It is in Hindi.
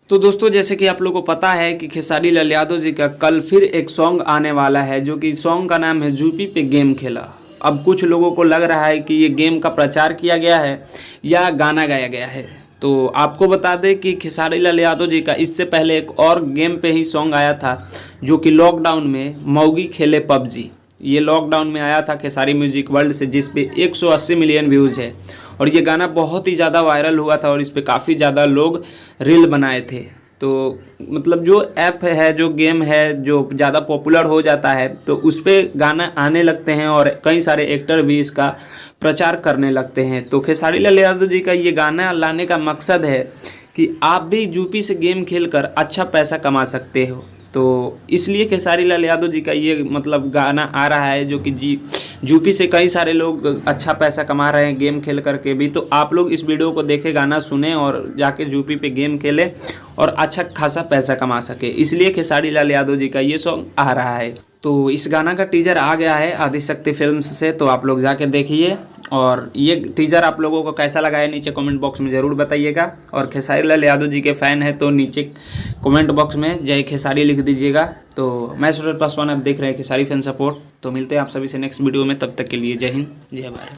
तो दोस्तों जैसे कि आप लोगों को पता है कि खेसारी लाल यादव जी का कल फिर एक सॉन्ग आने वाला है, जो कि सॉन्ग का नाम है यूपी पे गेम खेला। अब कुछ लोगों को लग रहा है कि ये गेम का प्रचार किया गया है या गाना गाया गया है। तो आपको बता दें कि खेसारी लाल यादव जी का इससे पहले एक और गेम पे ही सॉन्ग आया था, जो कि लॉकडाउन में मौगी खेले पबजी। ये लॉकडाउन में आया था खेसारी म्यूजिक वर्ल्ड से, जिस पे 180 मिलियन व्यूज़ है और ये गाना बहुत ही ज़्यादा वायरल हुआ था और इस पे काफ़ी ज़्यादा लोग रील बनाए थे। तो मतलब जो ऐप है, जो गेम है, जो ज़्यादा पॉपुलर हो जाता है तो उस पर गाना आने लगते हैं और कई सारे एक्टर भी इसका प्रचार करने लगते हैं। तो खेसारी लाल यादव जी का ये गाना लाने का मकसद है कि आप भी यूपी से गेम खेलकर अच्छा पैसा कमा सकते हो। तो इसलिए खेसारी लाल यादव जी का ये मतलब गाना आ रहा है, जो कि यूपी से कई सारे लोग अच्छा पैसा कमा रहे हैं गेम खेल करके भी। तो आप लोग इस वीडियो को देखें, गाना सुने और जाके यूपी पे गेम खेलें और अच्छा खासा पैसा कमा सके। इसलिए खेसारी लाल यादव जी का ये सॉन्ग आ रहा है। तो इस गाना का टीजर आ गया है आदिशक्ति फिल्म्स से, तो आप लोग जाके देखिए। और ये टीजर आप लोगों को कैसा लगा है नीचे कमेंट बॉक्स में ज़रूर बताइएगा। और खेसारी लाल यादव जी के फ़ैन है तो नीचे कमेंट बॉक्स में जय खेसारी लिख दीजिएगा। तो मैं सूरज पासवान, आप देख रहे हैं खेसारी फैन सपोर्ट। तो मिलते हैं आप सभी से नेक्स्ट वीडियो में, तब तक के लिए जय हिंद जय भारत।